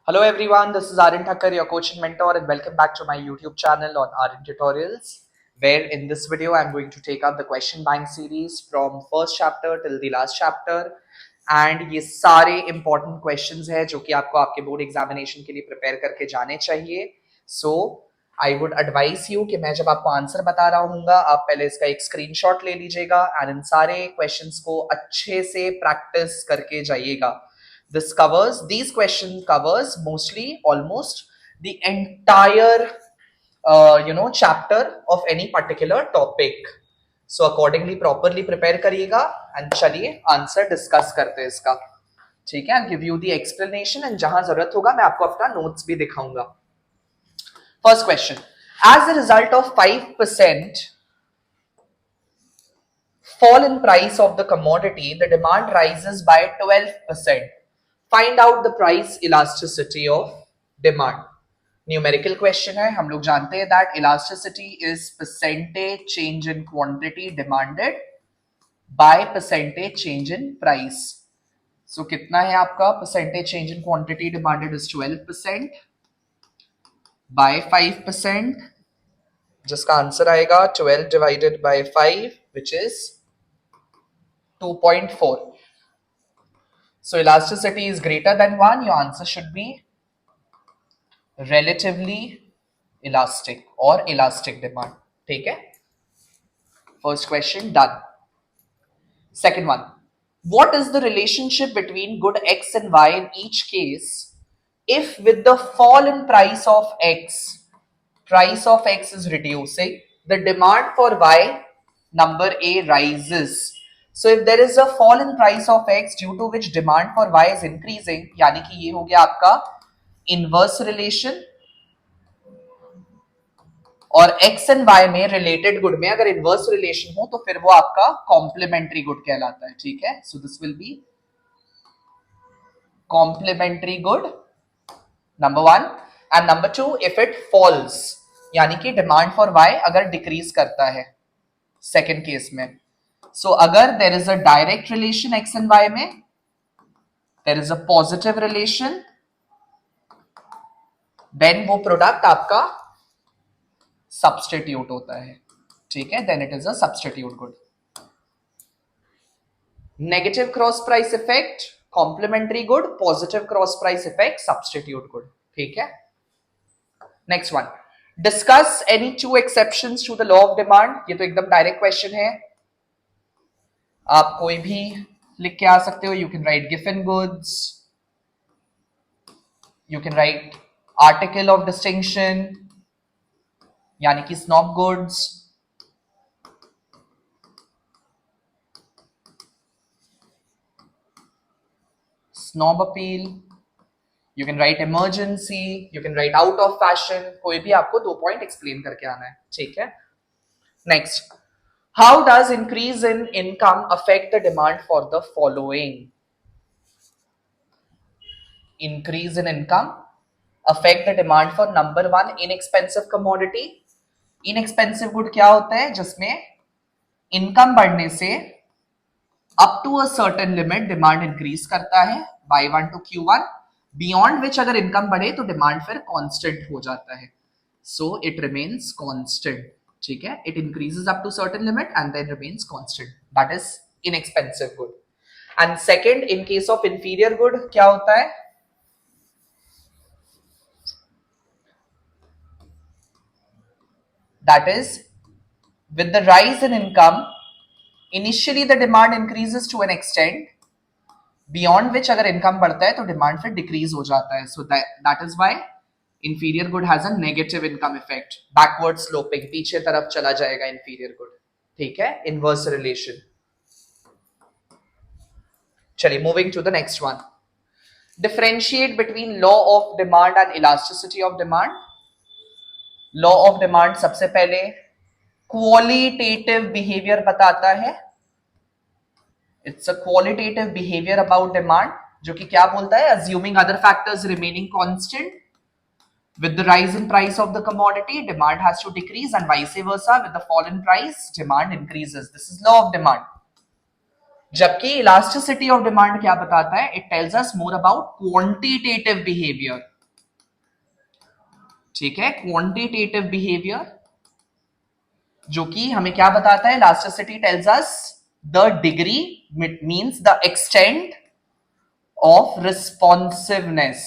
Hello everyone, this is Aryan Thakkar, your coach and mentor, and welcome back to my YouTube channel on Aryan Tutorials, where in this video I'm going to take up the question bank series from first chapter till the last chapter. And ये सारे important questions हैं जो कि आपको आपके board examination के लिए prepare करके जाने चाहिए. So I would advise you कि मैं जब आपको आंसर बता रहा हूँगा आप पहले इसका एक स्क्रीनशॉट ले लीजिएगा एंड इन सारे क्वेश्चंस को अच्छे से प्रैक्टिस करके जाइएगा. These question covers mostly almost the entire chapter of any particular topic. So accordingly properly prepare करिएगा and चलिए आंसर डिस्कस करते हैं इसका. ठीक है, I'll give you the explanation and जहां जरूरत होगा मैं आपको अपना नोट्स भी दिखाऊंगा. First question. As a result of 5% fall in price of the commodity, the demand rises by 12%. Find out the price elasticity of demand. Numerical question है. हम लोग जानते हैं that elasticity is percentage change in quantity demanded by percentage change in price. So कितना है आपका percentage change in quantity demanded is 12% by 5%, जिसका answer आएगा 12 divided by 5 which is 2.4. So elasticity is greater than 1. Your answer should be relatively elastic or elastic demand. ठीक है, first question done. Second one, what is the relationship between good X and Y in each case if with the fall in price of X is reducing, the demand for Y number A rises. So if there is a fall in price of X due to which demand for Y is increasing, यानी कि ये हो गया आपका inverse relation. और x and Y में related good में अगर इनवर्स रिलेशन हो तो फिर वो आपका कॉम्प्लीमेंट्री गुड कहलाता है. ठीक है, so this will be complementary good number 1. And number 2, if it falls यानी कि डिमांड फॉर वाई अगर डिक्रीज करता है सेकेंड केस में. सो अगर there is a direct relation X and Y में, there is a positive relation, then वो product आपका सब्सटीट्यूट होता है. ठीक है, then it is a substitute good. Negative cross price effect complementary good, positive cross price effect substitute good. ठीक है, next one, discuss any two exceptions to the law of demand. ये तो एकदम डायरेक्ट क्वेश्चन है, आप कोई भी लिख के आ सकते हो. You can write given goods, you can write article of distinction यानी कि snob goods, snob appeal, you can write emergency, you can write out of fashion. कोई भी आपको 2 पॉइंट एक्सप्लेन करके आना है. ठीक है, next, how does increase in income affect the demand for the following. Increase in income affect the demand for number 1 inexpensive commodity. Inexpensive good क्या होता है, जिसमें इनकम बढ़ने से up to a certain limit demand increase करता है by 1 to Q1, beyond which अगर income बढ़े तो डिमांड फिर कांस्टेंट हो जाता है. So it remains constant. ठीक है, it increases up to certain limit and then remains constant. That is inexpensive good. And second, in case of inferior good क्या होता है, that is with the rise in income initially the demand increases to an extent beyond which अगर income बढ़ता है तो demand फिर decrease हो जाता है. So that is why inferior good has a negative income effect, backward sloping, पीछे तरफ चला जाएगा इंफीरियर गुड. ठीक है, इनवर्स रिलेशन. चलिए moving to the next one, differentiate between law of demand and elasticity of demand. Law of demand सबसे पहले qualitative behaviour बताता है. It's a qualitative behaviour about demand जो कि क्या बोलता है, assuming other factors remaining constant with the rise in price of the commodity demand has to decrease and vice versa, with the fall in price demand increases. This is law of demand. जबकि elasticity of demand क्या बताता है, it tells us more about quantitative behavior. ठीक है, quantitative behaviour जो कि हमें क्या बताता है, elasticity tells us the degree means the extent of responsiveness,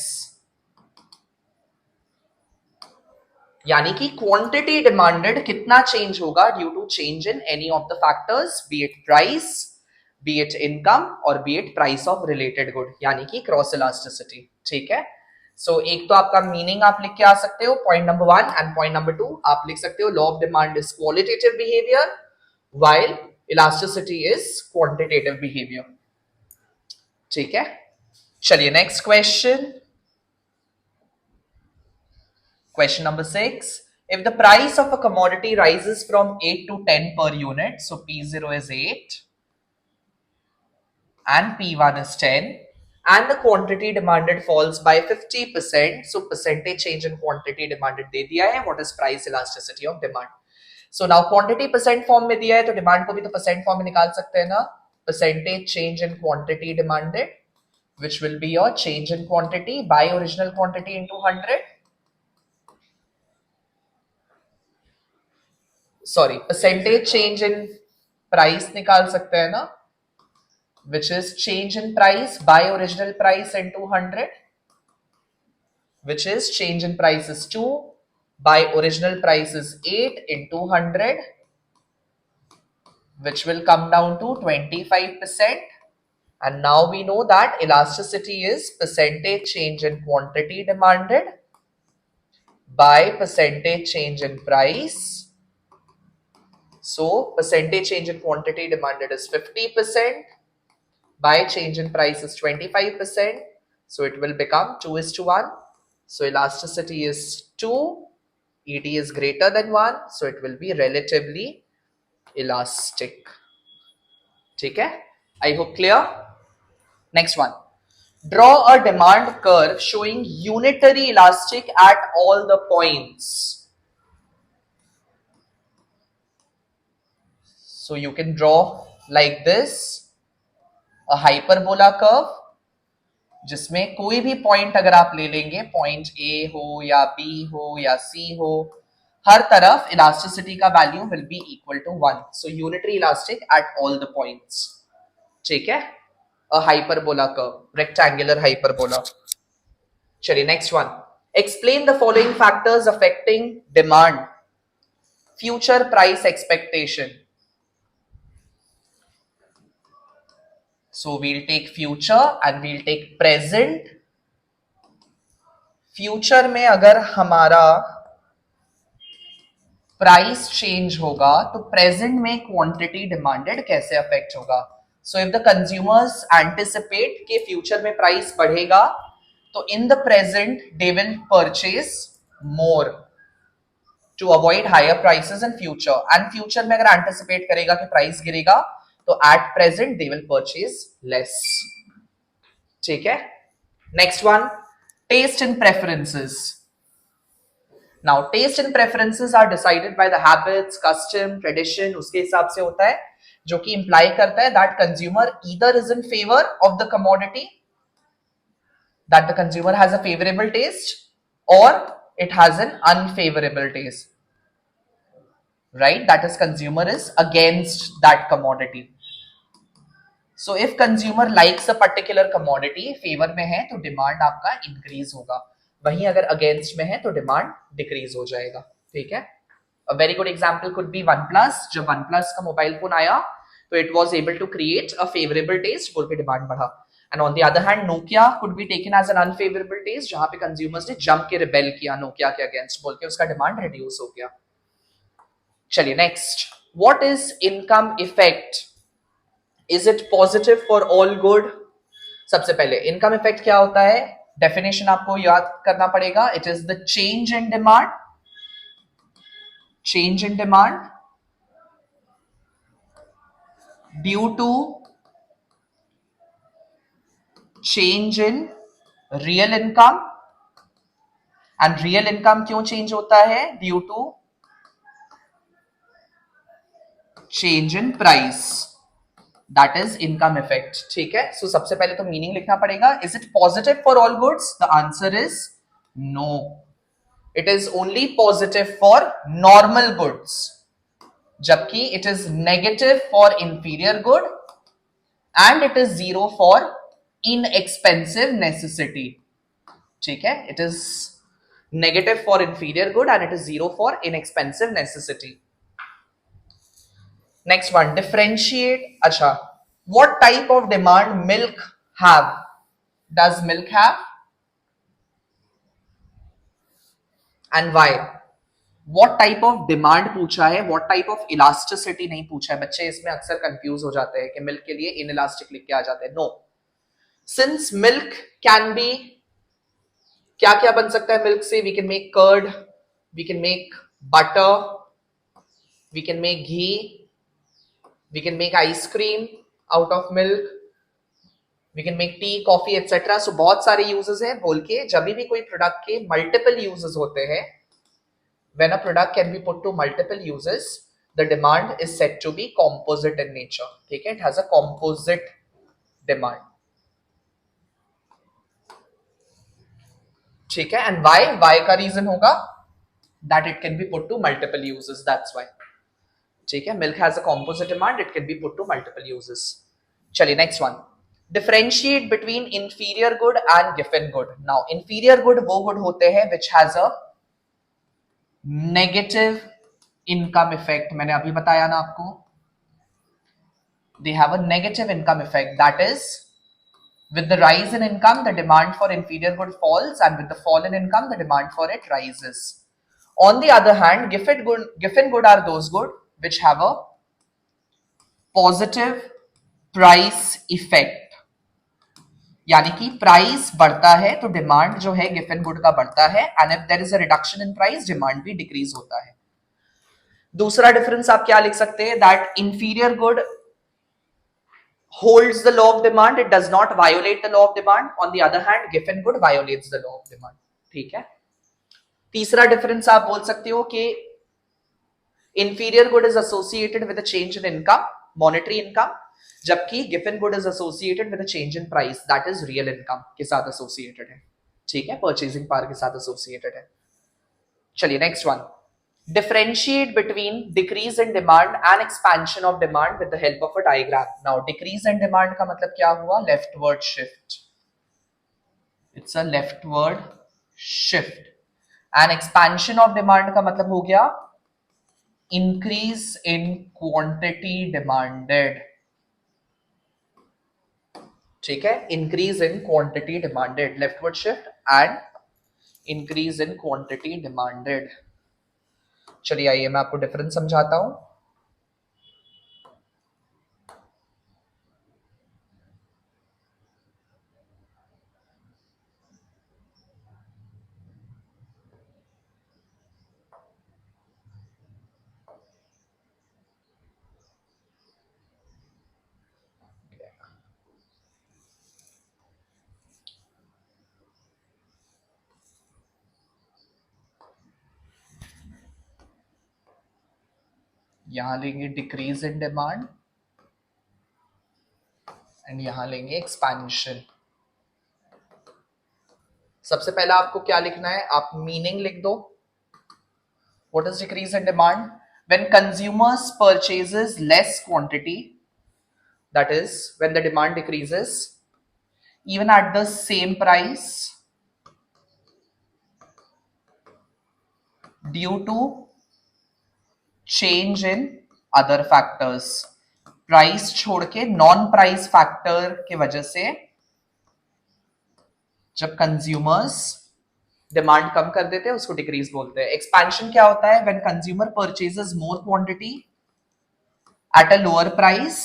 यानी कि क्वांटिटी डिमांडेड कितना चेंज होगा due to change in any of the factors, be it price, be it income और be it price of related good, यानी कि cross elasticity. ठीक है, सो एक तो आपका मीनिंग आप लिख के आ सकते हो point number 1, and point number 2 आप लिख सकते हो law of demand is qualitative behaviour while elasticity is quantitative behaviour. ठीक है, चलिए next question, question number 6. If the price of a commodity rises from 8 to 10 per unit, so P0 is 8 and P1 is 10, and the quantity demanded falls by 50%, so percentage change in quantity demanded दे दिया है, what is price elasticity of demand. So now quantity percent form में दिया है, तो demand को भी तो percent form में निकाल सकते हैं ना, percentage change in quantity demanded, which will be your change in quantity by original quantity into 100. Sorry, percentage change in price निकाल सकते हैं ना, which is change in price by original price into 100, which is change in price is 2 by original price is 8 into 100, which will come down to 25%. And now we know that elasticity is percentage change in quantity demanded by percentage change in price. So percentage change in quantity demanded is 50%, by change in price is 25%, so it will become 2:1. So elasticity is 2, ED is greater than 1, so it will be relatively elastic. ठीक है, I hope clear. Next one, draw a demand curve showing unitary elastic at all the points. So you can draw like this a hyperbola curve, जिसमें कोई भी point अगर आप ले लेंगे, point A हो या बी हो या सी हो, हर तरफ इलास्टिसिटी का value will be equal to 1, so unitary elastic at all the points. ठीक है, a hyperbola curve, rectangular hyperbola. चलिए next one, explain the following factors affecting demand, future price expectation. So we'll take future and we'll take present. Future में अगर हमारा price change होगा तो present में quantity demanded कैसे अफेक्ट होगा। So if the consumers anticipate कि future में प्राइस बढ़ेगा, तो in the present they will purchase more to avoid higher prices in future, and future में अगर एंटिसिपेट करेगा कि प्राइस गिरेगा, तो at present they will purchase less. ठीक है, next one, taste and preferences. Now taste and preferences are decided by the habits, custom, tradition, उसके हिसाब से होता है, जो कि इंप्लाई करता है that consumer either is in favour of the commodity, that the consumer has a favourable taste, और it has an unfavorable taste, right? That is, consumer is against that commodity. So if consumer likes a particular commodity, favor में है तो demand आपका increase होगा, वहीं अगर against में है तो demand decrease हो जाएगा। ठीक है, a very good example could be OnePlus। जब OnePlus का मोबाइल फोन आया तो it was able to create a favorable taste, बोल के demand बढ़ा, and on the other hand Nokia could be taken as an unfavorable taste, जहां पे consumers ने जम के rebel किया Nokia के against, बोल के उसका demand reduce हो गया। चलिए next, what is income effect? Is it positive for all good? सबसे पहले इनकम इफेक्ट क्या होता है, डेफिनेशन आपको याद करना पड़ेगा, it is the change in demand, change in demand due to change in real income, and real income क्यों चेंज होता है, due to change in price, that is income effect. ठीक है, सो सबसे पहले तो मीनिंग लिखना पड़ेगा, is it positive for all goods, the answer is no, It is only positive for normal goods, जबकि it is negative for inferior good and it is zero for inexpensive necessity. ठीक है, it is negative for inferior good and it is zero for inexpensive necessity. Next one, differentiate. अच्छा, what type of demand milk have? Does milk have and why? What type of demand पूछा है, what type of elasticity नहीं पूछा है. बच्चे इसमें अक्सर confuse हो जाते हैं कि मिल्क के लिए inelastic लिख के आ जाते हैं. No, since milk can be, क्या क्या बन सकता है मिल्क से? We can make curd, we can make butter, we can make ghee, we can make ice cream out of milk, we can make tea, coffee etcetera. So बहुत सारे uses हैं. बोल के जब भी कोई प्रोडक्ट के मल्टीपल यूजेस होते हैं, when a product can be put to multiple uses, the demand is said to be composite in nature. ठीक है, it has a composite demand. ठीक है, and why का रीजन होगा that it can be put to multiple uses, that's why. ठीक है, milk has a composite demand, it can be put to multiple uses. चलिए next one, differentiate between inferior good and giffen good. Now inferior good वो good होते हैं which has a negative income effect. मैंने अभी बताया ना आपको, they have a negative income effect. That is, with the rise in income, the demand for inferior good falls, and with the fall in income, the demand for it rises. On the other hand, giffen good are those good which have a positive price effect. यानी कि price बढ़ता है तो demand जो है Giffen good का बढ़ता है, and if there is a reduction in price, demand भी डिक्रीज होता है. दूसरा डिफरेंस आप क्या लिख सकते हैं? That inferior good holds the law of demand, it does not violate the law of demand. On the other hand, giffen good violates the law of demand. ठीक है. तीसरा डिफरेंस आप बोल सकते हो कि inferior good is associated with a change in income, monetary income, जबकि giffen good is associated with a change in price, that is real income के साथ associated है. ठीक है, purchasing power के साथ associated है. चलिए next one, differentiate between decrease in demand and expansion of demand with the help of a diagram. Now decrease in demand का मतलब क्या हुआ? Leftward shift. It's a leftward shift. And expansion of demand का मतलब हो गया increase in quantity demanded. ठीक है, increase in quantity demanded, leftward shift and increase in quantity demanded. चलिए आइए मैं आपको डिफरेंस समझाता हूं. यहां लेंगे डिक्रीज इन डिमांड एंड यहां लेंगे एक्सपेंशन. सबसे पहला आपको क्या लिखना है? आप मीनिंग लिख दो. What is decrease in demand? When consumers purchases less quantity, that is when the demand decreases even at the same price due to change in other factors. Price छोड़ के नॉन प्राइस फैक्टर के वजह से जब consumers demand कम कर देते हैं उसको डिक्रीज बोलते हैं. एक्सपेंशन क्या होता है? When consumer purchases more quantity at a lower price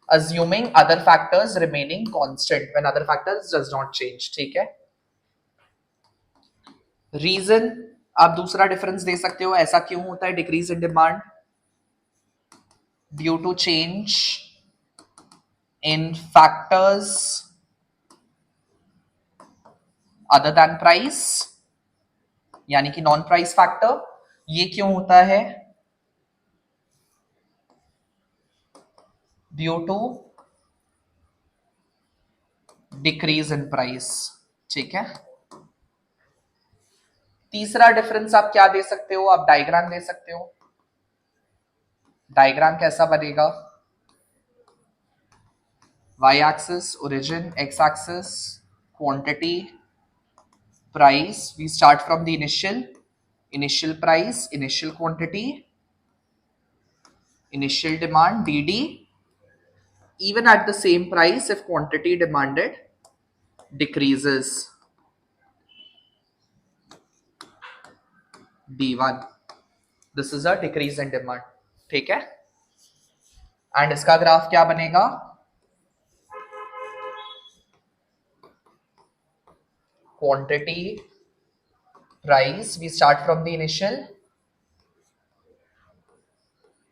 assuming other factors remaining constant, when other factors does not change. ठीक है. रीजन आप दूसरा डिफरेंस दे सकते हो, ऐसा क्यों होता है decrease in demand? Due to change in factors other than price, यानी कि नॉन प्राइस फैक्टर. ये क्यों होता है? Due to decrease in price. ठीक है. तीसरा डिफरेंस आप क्या दे सकते हो, आप डायग्राम दे सकते हो। डायग्राम कैसा बनेगा, y axis origin, x axis quantity, price. We start from the initial price, initial quantity, initial demand dd. Even at the same price, if quantity demanded decreases, d1, this is a decrease in demand. ठीक है, and इसका graph क्या बनेगा, quantity, price. We start from the initial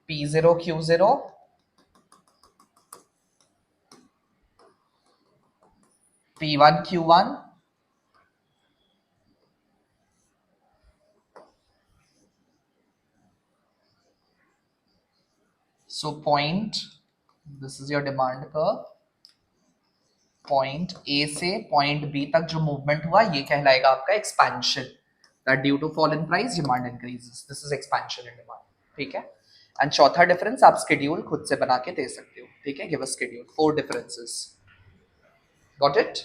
P0 Q0, P1 Q1, so point, this is your demand curve, point A से point B तक जो movement हुआ ये कहलाएगा आपका expansion, that due to fall in price demand increases, this is expansion in demand. ठीक है, and चौथा डिफरेंस आप शेड्यूल खुद से बना के दे सकते हो। ठीक है, give a schedule, 4 differences, got it.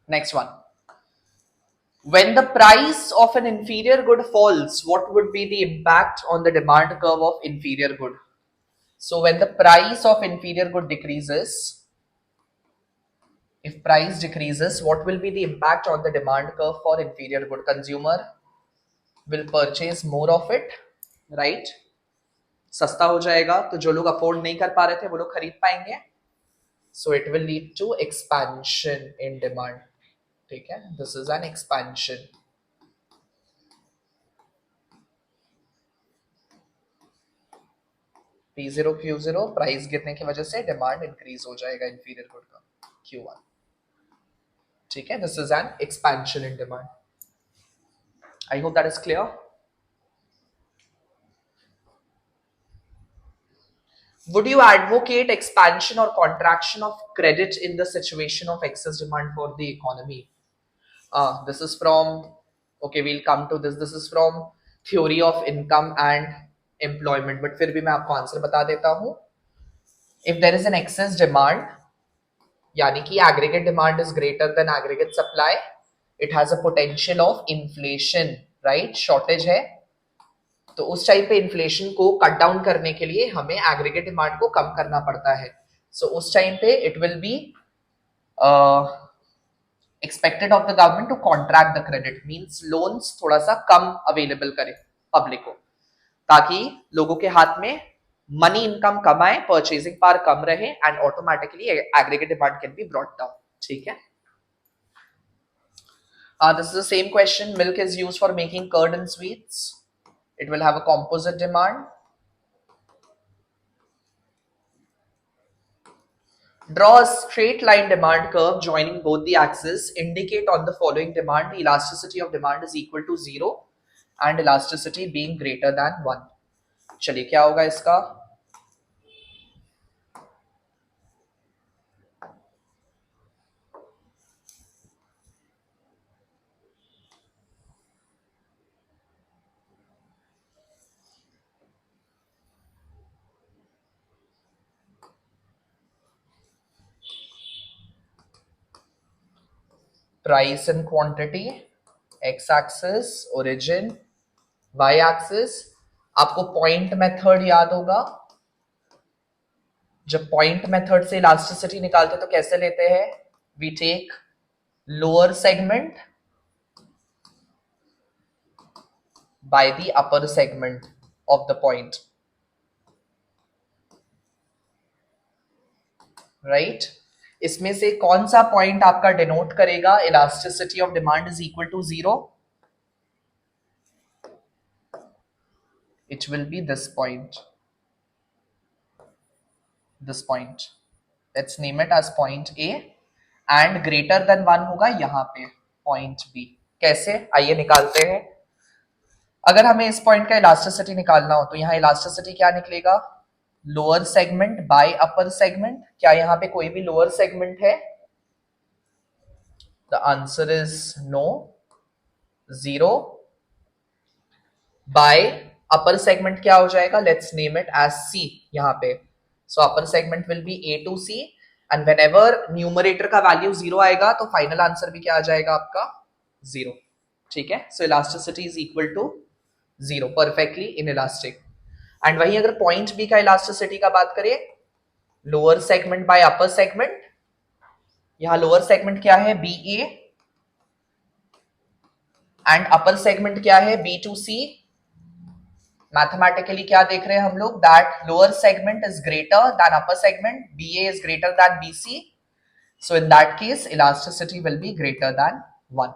Next one, when the price of an inferior good falls, what would be the impact on the demand curve of inferior good? So when the price of inferior good decreases, if price decreases, what will be the impact on the demand curve for inferior good? Consumer will purchase more of it, right? सस्ता हो जाएगा तो जो लोग afford नहीं कर पा रहे थे वो लोग खरीद पाएंगे, so it will lead to expansion in demand। ठीक है, this is an expansion। P0 Q0, price गिरने की वजह से डिमांड इंक्रीज हो जाएगा इंफीरियर गुड का, Q1। ठीक है, this is an expansion in demand. I hope that is clear. Would you advocate expansion or contraction of credit in the situation of excess demand for the economy? This is from, okay, we'll come to this. This is from theory of income and employment, but फिर भी मैं आपको answer बता देता हूँ। If there is an excess demand, यानी कि aggregate demand is greater than aggregate supply, it has a potential of inflation, right? Shortage है, तो उस टाइम पे इन्फ्लेशन को कट डाउन करने के लिए हमें एग्रीगेट डिमांड को कम करना पड़ता है। सो उस टाइम पे it will be expected of the government to contract the credit, means loans थोड़ा सा कम अवेलेबल करे पब्लिक को, ताकि लोगों के हाथ में मनी इनकम कम आए, परचेजिंग पावर कम रहे, and automatically aggregate demand can be brought down. ठीक है, this is the same question. Milk is used for making curd and sweets. It will have a composite demand. Draw a straight line demand curve joining both the axes. Indicate on the following demand. The elasticity of demand is equal to 0 and elasticity being greater than 1. चलिए क्या होगा इसका? Price and quantity, x-axis, origin, y-axis. आपको point method याद होगा, जब point method से elasticity निकालते तो कैसे लेते हैं? We take lower segment by the upper segment of the point, right? इसमें से कौन सा पॉइंट आपका डिनोट करेगा elasticity of demand is equal to 0? It will be this point, this point, let's name it as point A, and greater than 1 होगा यहाँ पे point B। कैसे, आइए निकालते हैं। अगर हमें इस पॉइंट का इलास्टिसिटी निकालना हो तो यहाँ इलास्टिसिटी क्या निकलेगा, lower segment by upper segment. क्या यहाँ पे कोई भी लोअर सेगमेंट है? The answer is no, 0। By upper segment क्या हो जाएगा, let's name it as C यहाँ पे। So upper segment will be A to C and whenever numerator का वैल्यू 0 आएगा तो फाइनल आंसर भी क्या आ जाएगा आपका, 0। ठीक है, so elasticity is equal to 0, perfectly inelastic. And वहीं अगर पॉइंट बी का इलास्टिसिटी का बात करें, lower segment by upper segment, यहां लोअर सेगमेंट क्या है, B A, and upper segment क्या है, बी टू सी। मैथमेटिकली क्या देख रहे हैं हम लोग, that lower segment is greater than upper segment, B A is greater than B C. So in that case elasticity will be greater than 1,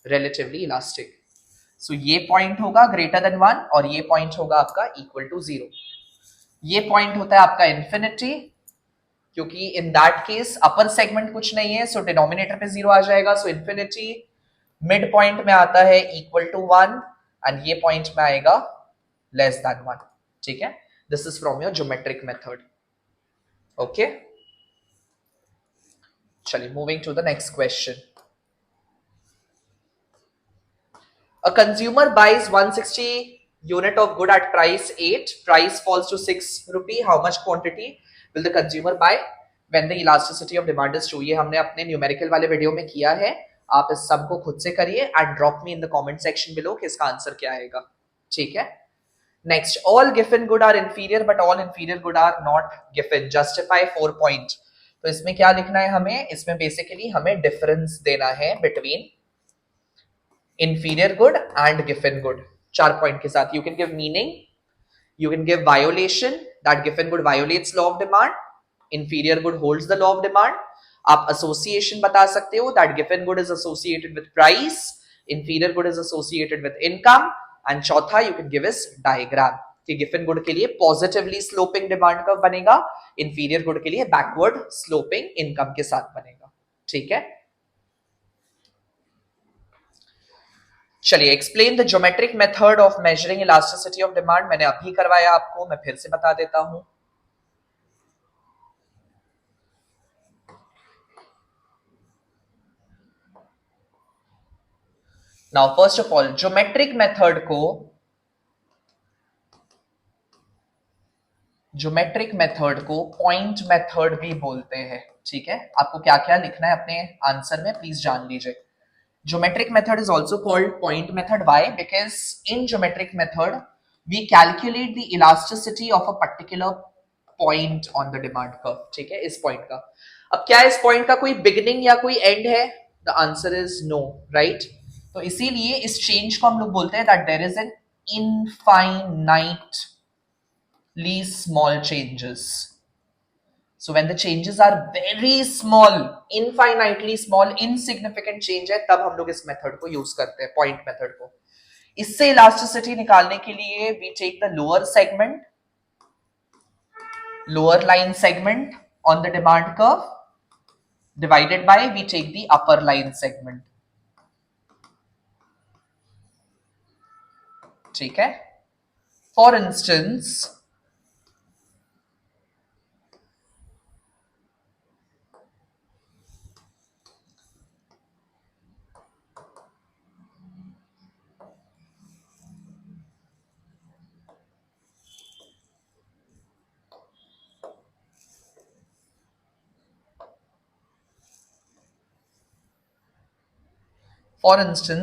relatively elastic. So ये point होगा greater than 1 और ये पॉइंट होगा आपका equal to 0। ये point होता है आपका इंफिनिटी, क्योंकि इन दैट केस अपर सेगमेंट कुछ नहीं है, सो डिनोमिनेटर पे 0 आ जाएगा। सो इंफिनिटी मिड पॉइंट में आता है इक्वल टू 1 एंड ये पॉइंट में आएगा लेस देन 1। ठीक है, this is from your geometric method. Okay, चलिए moving to the next question. A consumer buys 160 unit of good at price 8, price falls to 6 rupee. How much quantity will the consumer buy when the elasticity of demand is 2? ये हमने अपने numerical वाले video में किया है, आप इस सब को खुद से करिए and drop me in the comment section below कि इसका आंसर क्या आएगा। ठीक है, next, all given good are inferior but all inferior good are not given, justify 4 point. तो इसमें क्या लिखना है हमें, इसमें बेसिकली हमें डिफरेंस देना है between inferior good and given good, 4 point के साथ। You can give meaning, you can give violation, that given good violates law of demand, inferior good holds the law of demand। आप association बता सकते हो, that given good is associated with price, inferior good is associated with income, and चौथा you can give is diagram कि given good के लिए positively sloping demand curve बनेगा, inferior good के लिए backward sloping income के साथ बनेगा। ठीक है, चलिए, explain the geometric method of measuring elasticity of demand. मैंने अभी करवाया आपको, मैं फिर से बता देता हूं। Now first of all, geometric method को पॉइंट मेथड भी बोलते हैं। ठीक है, आपको क्या क्या लिखना है अपने आंसर में प्लीज जान लीजिए। Geometric method is also called point method. Why? Because in geometric method, we calculate the elasticity of a particular point on the demand curve. ठीक है, इस पॉइंट का। अब क्या इस पॉइंट का कोई बिगिनिंग या कोई एंड है? The answer is no, right? तो इसीलिए इस चेंज को हम लोग बोलते हैं that there is an infinitely small changes. So when the changes are very small, infinitely small, insignificant change है, तब हम लोग इस मेथड को यूज करते हैं, पॉइंट मेथड को। इससे इलास्टिसिटी निकालने के लिए we take the lower line segment on the demand curve divided by we take the upper line segment. ठीक है, for instance,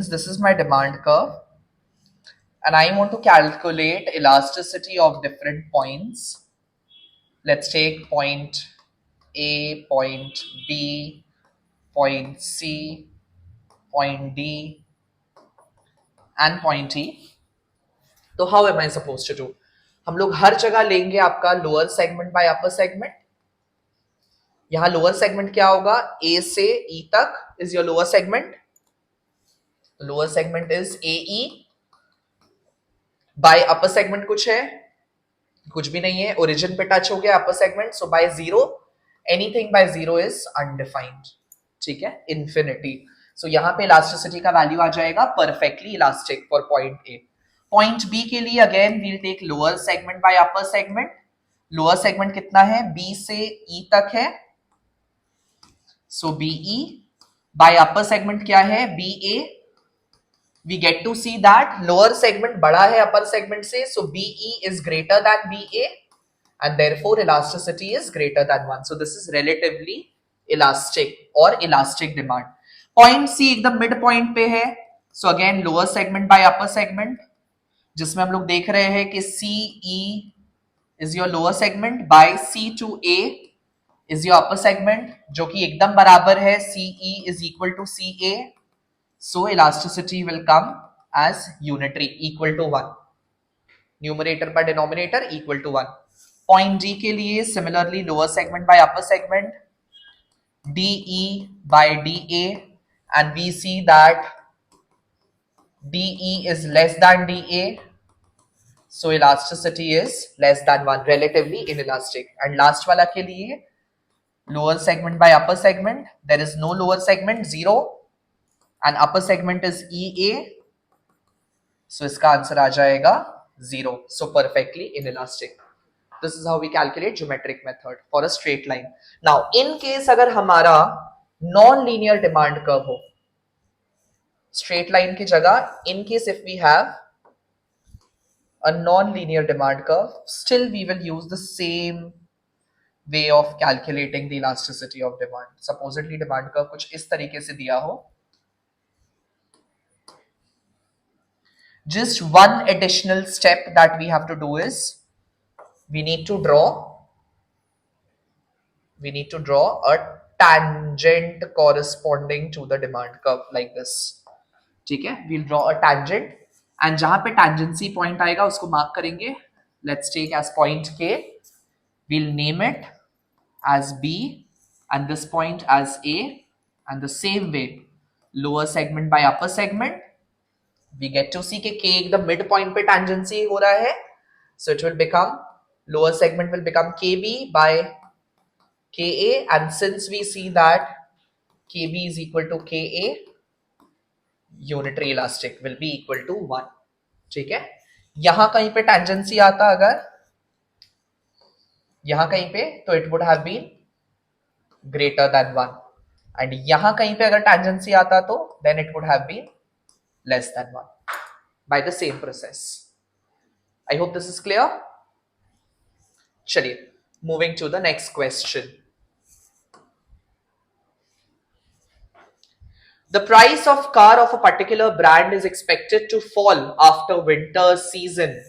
this is my demand curve and I want to calculate elasticity of different points. Let's take point A, point B, point C, point D, and point E. तो how am I supposed to do? हम लोग हर जगह लेंगे आपका lower segment by upper segment. यहां lower segment क्या होगा, A से E तक is your lower segment. Lower segment is AE। Bye upper segment कुछ है, कुछ भी नहीं है, ओरिजिन पे टच हो गया upper segment. So by 0, anything by 0 is undefined. ठीक है, इंफिनिटी। सो यहां पे इलास्टिसिटी का वैल्यू आ जाएगा perfectly elastic for point A. Point B के लिए again we'll take lower segment by upper segment. Lower segment कितना है? बी से ई तक है, so B E. By upper segment क्या है? B A. We get to see that lower segment बड़ा है upper segment से, so BE is greater than BA and therefore elasticity is greater than 1. So this is relatively elastic or elastic demand. Point C एकदम mid point पे है, so again lower segment by upper segment, जिसमें हम लोग देख रहे हैं कि CE is your lower segment by C to A is your upper segment, जो कि एकदम बराबर है CE is equal to CA. So elasticity will come as unitary, equal to 1. Numerator by denominator equal to 1. Point D के लिए similarly lower segment by upper segment, DE by DA, and we see that DE is less than DA, so elasticity is less than 1, relatively inelastic. And last वाला के लिए lower segment by upper segment, there is no lower segment, 0, and upper segment is EA, so इसका answer आ जाएगा 0. So perfectly inelastic. This is how we calculate geometric method for a straight line. Now in case अगर हमारा non-linear demand curve हो, straight line की जगह, in case if we have a non-linear demand curve, still we will use the same way of calculating the elasticity of demand. Supposedly demand curve कुछ इस तरीके से दिया हो. Just one additional step that we have to do is we need to draw a tangent corresponding to the demand curve like this. ठीक है, we'll draw a tangent and जहां पे tangency point आएगा उसको mark करेंगे. Let's take as point K. We'll name it as B and this point as A, and the same way lower segment by upper segment, we get to see कि K एकदम mid point पे tangency हो रहा है, so it will become, lower segment will become KB by KA, and since we see that KB is equal to KA, unitary elastic will be equal to 1. ठीक है, यहां कहीं पे tangency आता अगर यहां कहीं पे, तो it would have been greater than 1, and यहां कहीं पे अगर tangency आता तो then it would have been less than 1 by the same process. I hope this is clear. चलिए, moving to the next question. The price of car of a particular brand is expected to fall after winter season.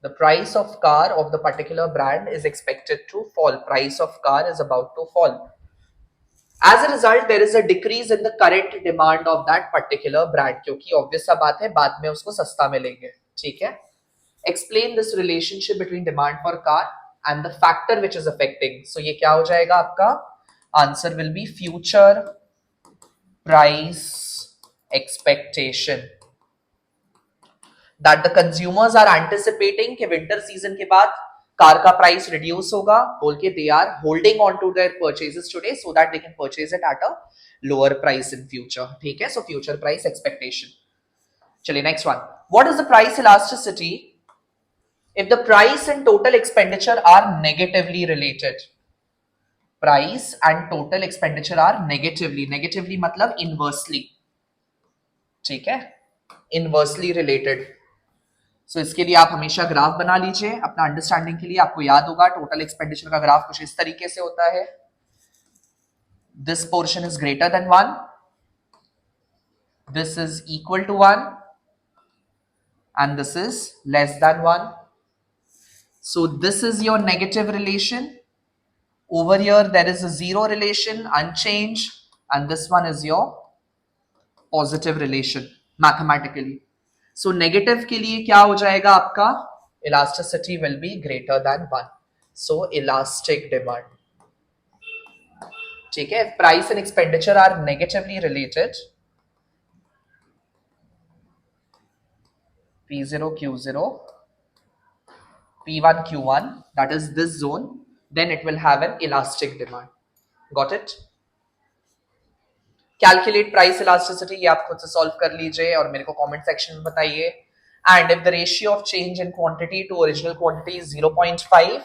The price of car of the particular brand is expected to fall. Price of car is about to fall. As a result, there is a decrease in the current demand of that particular brand. क्योंकि obvious सा बात है, बाद में उसको सस्ता मिलेंगे. ठीक है? Explain this relationship between demand for car and the factor which is affecting. So ये क्या हो जाएगा आपका? Answer will be future price expectation, that the consumers are anticipating कि winter season के बाद कार का प्राइस रिड्यूस होगा बोल के they are holding on to their purchases today so that they can purchase it at a lower price in future. ठीक है, so future price expectation. चलिए next one. What is the price elasticity if the price and total expenditure are negatively related? Price and total expenditure are negatively मतलब inversely. ठीक है, inversely related. So इसके लिए आप हमेशा ग्राफ बना लीजिए अपना अंडरस्टैंडिंग के लिए. आपको याद होगा टोटल एक्सपेंडिचर का ग्राफ कुछ इस तरीके से होता है. This portion is greater than 1, this is equal to 1, and this is less than 1. So this is your negative relation. Over here there is a zero relation, unchanged, and this one is your positive relation mathematically. So negative के लिए क्या हो जाएगा आपका? Elasticity will be greater than 1. So elastic demand. ठीक है, price and expenditure are negatively related, P0 Q0 P1 Q1, that is this zone, then it will have an elastic demand. Got it? Calculate price elasticity, ये आप खुद से solve कर लीजिए और मेरे को comment section में बताइए. And if the ratio of change in quantity to original quantity is 0.5,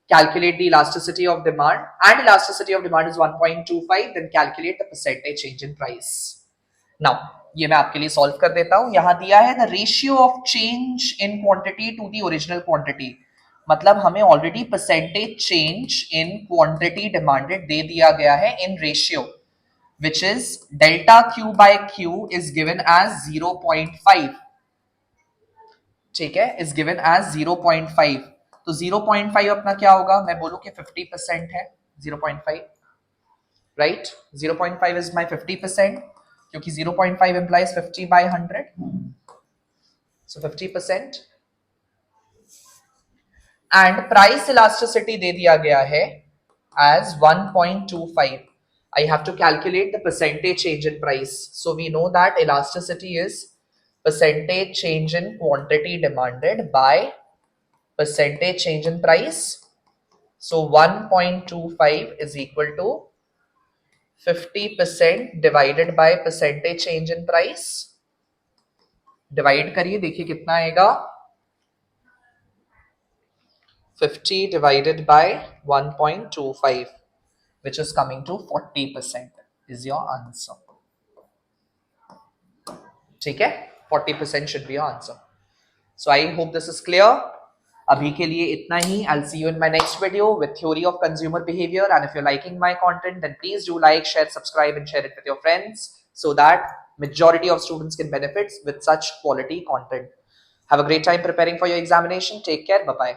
calculate the elasticity of demand, and elasticity of demand is 1.25, then calculate the percentage change in price. Now ये मैं आपके लिए solve कर देता हूं. यहां दिया है the ratio of change in quantity to the original quantity, मतलब हमें already percentage change in quantity demanded दे दिया गया है in ratio, which is delta Q by Q is given as 0.5. ठीक है, is given as 0.5. तो 0.5 अपना क्या होगा, मैं बोलूं कि 50% है 0.5, राइट. 0.5 is my 50%, क्योंकि 0.5 implies 50 by 100, so 50%. And price elasticity दे दिया गया है as 1.25. I have to calculate the percentage change in price. So we know that elasticity is percentage change in quantity demanded by percentage change in price. So 1.25 is equal to 50% divided by percentage change in price. Divide करिए, देखिए कितना आएगा. 50 divided by 1.25, which is coming to 40%, is your answer. ठीक है, 40% should be your answer. So I hope this is clear. अभी के लिए इतना ही. I'll see you in my next video with theory of consumer behavior. And if you're liking my content, then please do like, share, subscribe, and share it with your friends so that majority of students can benefit with such quality content. Have a great time preparing for your examination. Take care. Bye-bye.